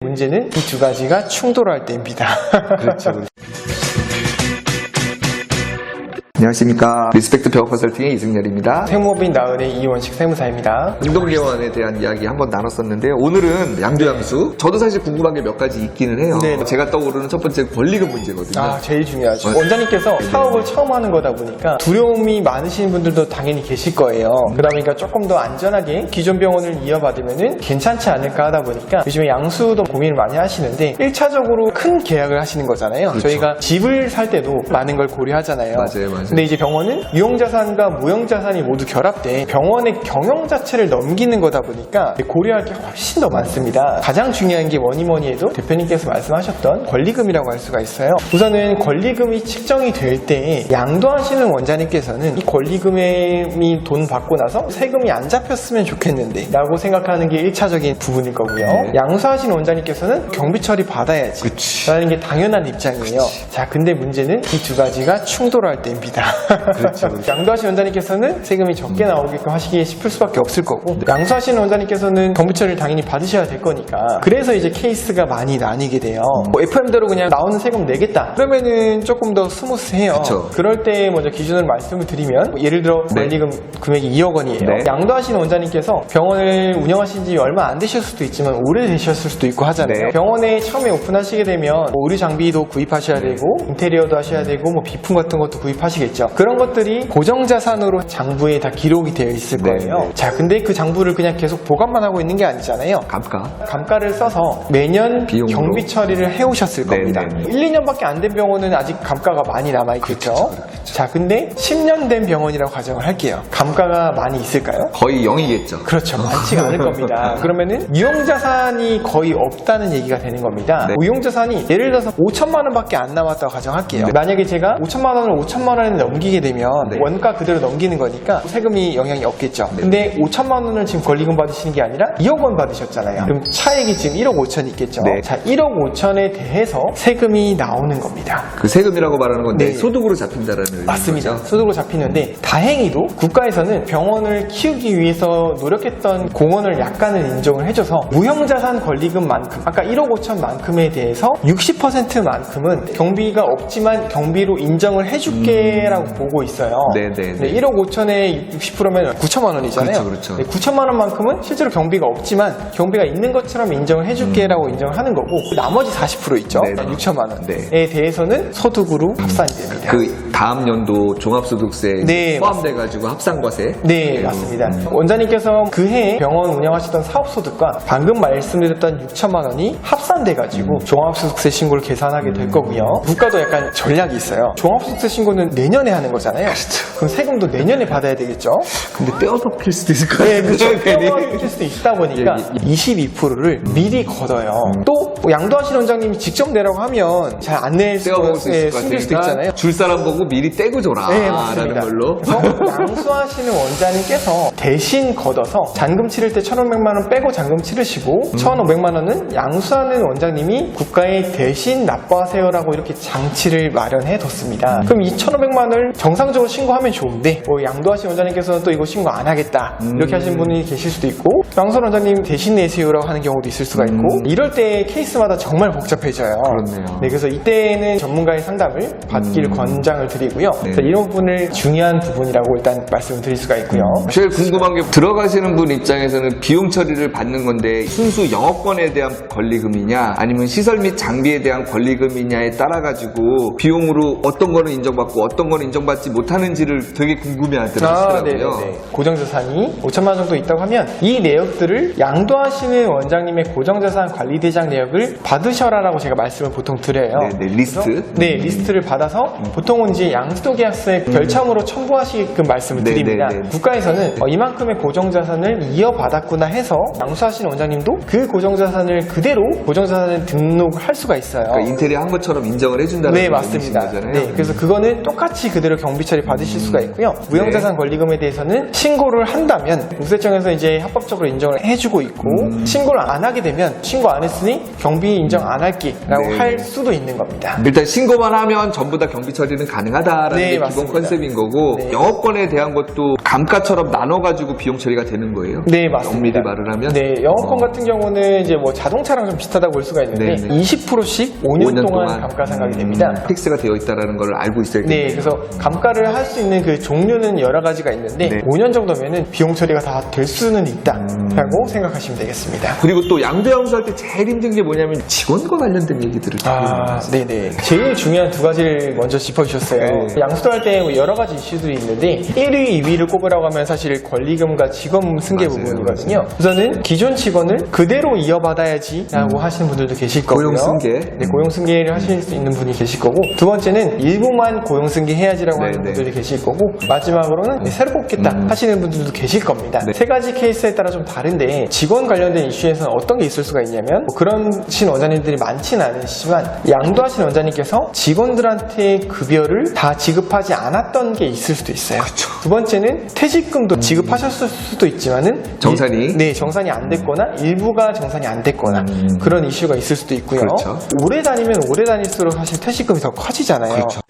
문제는 이 두 가지가 충돌할 때입니다. 그렇죠. 안녕하십니까. 리스펙트 벽 컨설팅의 이승열입니다. 세무법인 나은의 이원식 세무사입니다. 운동개원에 대한 이야기 한번 나눴었는데요. 오늘은 양도양수. 저도 사실 궁금한 게 몇 가지 있기는 해요. 네. 제가 떠오르는 첫 번째 권리금 문제거든요. 제일 중요하죠. 맞아요. 원장님께서 사업을 처음 하는 거다 보니까 두려움이 많으신 분들도 당연히 계실 거예요. 그러다 보니까 조금 더 안전하게 기존 병원을 이어받으면 괜찮지 않을까 하다 보니까 요즘에 양수도 고민을 많이 하시는데 1차적으로 큰 계약을 하시는 거잖아요. 그렇죠. 저희가 집을 살 때도 많은 걸 고려하잖아요. 맞아요. 근데 이제 병원은 유형자산과 무형자산이 모두 결합돼 병원의 경영 자체를 넘기는 거다 보니까 고려할 게 훨씬 더 많습니다. 가장 중요한 게 뭐니 해도 대표님께서 말씀하셨던 권리금이라고 할 수가 있어요. 우선은 권리금이 측정이 될 때 양도하시는 원장님께서는 이 권리금이 돈 받고 나서 세금이 안 잡혔으면 좋겠는데 라고 생각하는 게 1차적인 부분일 거고요. 양수하시는 원장님께서는 경비 처리 받아야지 라는 게 당연한 입장이에요. 자, 근데 문제는 이 두 가지가 충돌할 때입니다. 그렇죠. 양도하시는 원장님께서는 세금이 적게 나오게끔 하시기에 싶을 수밖에 없을 거고 양수하시는 원장님께서는 경비 처리를 당연히 받으셔야 될 거니까 그래서 이제 케이스가 많이 나뉘게 돼요. FM대로 그냥 나오는 세금 내겠다 그러면은 조금 더 스무스해요. 그쵸. 그럴 때 먼저 기준으로 말씀을 드리면 예를 들어 권리금 금액이 2억 원이에요. 네. 양도하시는 원장님께서 병원을 운영하신 지 얼마 안 되셨을 수도 있지만 오래되셨을 수도 있고 하잖아요. 네. 병원에 처음에 오픈하시게 되면 의류 장비도 구입하셔야 되고 인테리어도 하셔야 되고 비품 같은 것도 구입하시겠죠. 그런 것들이 고정자산으로 장부에 다 기록이 되어 있을 거예요. 네. 자, 근데 그 장부를 그냥 계속 보관만 하고 있는 게 아니잖아요. 감가를 써서 매년 비용으로. 경비 처리를 해오셨을 겁니다. 1, 2년밖에 안 된 병원은 아직 감가가 많이 남아있겠죠. 그렇죠. 자, 근데 10년 된 병원이라고 가정을 할게요. 감가가 많이 있을까요? 거의 0이겠죠. 그렇죠. 많지가 않을 겁니다. 그러면은 유형자산이 거의 없다는 얘기가 되는 겁니다. 네. 유형자산이 예를 들어서 5천만 원밖에 안 남았다고 가정할게요. 만약에 제가 5천만 원을 5천만 원에 넘기게 되면 원가 그대로 넘기는 거니까 세금이 영향이 없겠죠. 근데 5천만 원을 지금 권리금 받으시는 게 아니라 2억 원 받으셨잖아요. 그럼 차액이 지금 1억 5천이 있겠죠. 자, 1억 5천에 대해서 세금이 나오는 겁니다. 그 세금이라고 말하는 건 내 네. 소득으로 잡힌다라는 의미죠. 맞습니다. 소득으로 잡히는데 다행히도 국가에서는 병원을 키우기 위해서 노력했던 공헌을 약간은 인정을 해줘서 무형자산 권리금만큼 아까 1억 5천만큼에 대해서 60%만큼은 경비가 없지만 경비로 인정을 해줄게 라고 보고 있어요. 네네. 1억 5천에 60%면 9천만 원이잖아요. 그렇죠. 9천만 원만큼은 실제로 경비가 없지만 경비가 있는 것처럼 인정을 해줄게 라고 인정을 하는 거고 나머지 40% 있죠. 네네. 6천만 원에 대해서는 소득으로 합산이 됩니다. 그 다음 연도 종합소득세 네, 포함돼가지고 합산과세. 네, 맞습니다. 원장님께서 그 해에 병원 운영하시던 사업소득과 방금 말씀드렸던 6천만 원이 합산돼가지고 종합소득세 신고를 계산하게 될 거고요. 국가도 약간 전략이 있어요. 종합소득세 신고는 내년에 하는 거잖아요. 그럼 세금도 내년에 받아야 되겠죠? 근데 떼어박힐 수도 있을 것 네, 같아요. 그렇죠. 떼어박힐 수도 있다 보니까 22%를 미리 걷어요. 또 양도하시는 원장님이 직접 내라고 하면 잘 안 낼 떼어먹을 수 있을 것 숨길 수도 같으니까 있잖아요. 줄 사람 보고 미리 떼고 줘라. 네, 라는 맞습니다. 걸로. 그래서 양수하시는 원장님께서 대신 걷어서 잔금 치를 때 1,500만 원 빼고 잔금 치르시고 1,500만 원은 양수하는 원장님이 국가에 대신 납부하세요라고 이렇게 장치를 마련해 뒀습니다. 그럼 이 1,500만 원을 정상적으로 신고하면 좋은데 양도하시는 원장님께서는 또 이거 신고 안 하겠다 이렇게 하시는 분이 계실 수도 있고 양수하는 원장님 대신 내세요라고 하는 경우도 있을 수가 있고 이럴 때 케이스마다 정말 복잡해져요. 그렇네요. 네, 그래서 이때는 전문가의 상담을 받기를 권장을 드리고요. 그래서 이런 부분을 중요한 부분이라고 일단 말씀을 드릴 수가 있고요. 제일 궁금한 게 들어가시는 분 입장에서는 비용 처리를 받는 건데 순수 영업권에 대한 권리금이냐 아니면 시설 및 장비에 대한 권리금이냐에 따라 가지고 비용으로 어떤 거는 인정받고 어떤 거는 인정받지 못하는지를 되게 궁금해하더라고요. 네네네. 고정자산이 5천만 원 정도 있다고 하면 이 내역들을 양도하시는 원장님의 고정자산 관리대장 내역을 받으셔라라고 제가 말씀을 보통 드려요. 네, 리스트. 네, 리스트를 받아서 보통은 이제 양수도계약서에 별첨으로 첨부하시게끔 말씀을 드립니다. 국가에서는 이만큼의 고정자산을 이어받았구나 해서 양수하시는 원장님도 그 고정자산을 그대로 고정자산을 등록을 할 수가 있어요. 그러니까 인테리어 한 것처럼 인정을 해준다는 네, 맞습니다. 거잖아요. 네, 그래서 그거는 똑같이 그대로 경비 처리 받으실 수가 있고요. 무형자산 권리금에 대해서는 신고를 한다면 국세청에서 이제 합법적으로 인정을 해주고 있고 신고를 안 하게 되면 신고 안 했으니 경비 인정 안 할게라고 할 수도 있는 겁니다. 일단 신고만 하면 전부 다 경비 처리는 가능하다. 하자라는 네, 게 기본 맞습니다. 컨셉인 거고 네. 영업권에 대한 것도 감가처럼 나눠가지고 비용 처리가 되는 거예요. 네, 맞습니다. 엄밀히 말을 하면. 네, 영업권 같은 경우는 이제 뭐 자동차랑 좀 비슷하다고 볼 수가 있는데 네, 네. 20%씩 5년 동안 감가상각이 됩니다. 픽스가 되어 있다는 걸 알고 있어야겠네요. 네, 그래서 감가를 할 수 있는 그 종류는 여러 가지가 있는데 네. 5년 정도면은 비용 처리가 다 될 수는 있다라고 생각하시면 되겠습니다. 그리고 또 양도양수할 때 제일 힘든 게 뭐냐면 직원과 관련된 얘기들을 네네. 제일 중요한 두 가지를 먼저 짚어주셨어요. 네. 양수할 때 여러 가지 이슈들이 있는데 1위, 2위를 꼽으라고 하면 사실 권리금과 직원 승계 맞아요, 부분이거든요. 우선은 기존 직원을 그대로 이어받아야지라고 하시는 분들도 계실 거고요. 고용 승계. 네, 고용 승계를 하실 수 있는 분이 계실 거고 두 번째는 일부만 고용 승계 해야지라고 하는 네. 분들이 계실 거고 마지막으로는 새로 뽑겠다 하시는 분들도 계실 겁니다. 네. 세 가지 케이스에 따라 좀 다른데 직원 관련된 이슈에서는 어떤 게 있을 수가 있냐면 뭐 그러신 원장님들이 많지는 않으시지만 양도하신 원장님께서 직원들한테 급여를 다 지급하지 않았던 게 있을 수도 있어요. 그렇죠. 두 번째는 퇴직금도 지급하셨을 수도 있지만은 정산이? 네, 정산이 안 됐거나 일부가 정산이 안 됐거나 그런 이슈가 있을 수도 있고요. 그렇죠. 오래 다니면 오래 다닐수록 사실 퇴직금이 더 커지잖아요. 그렇죠.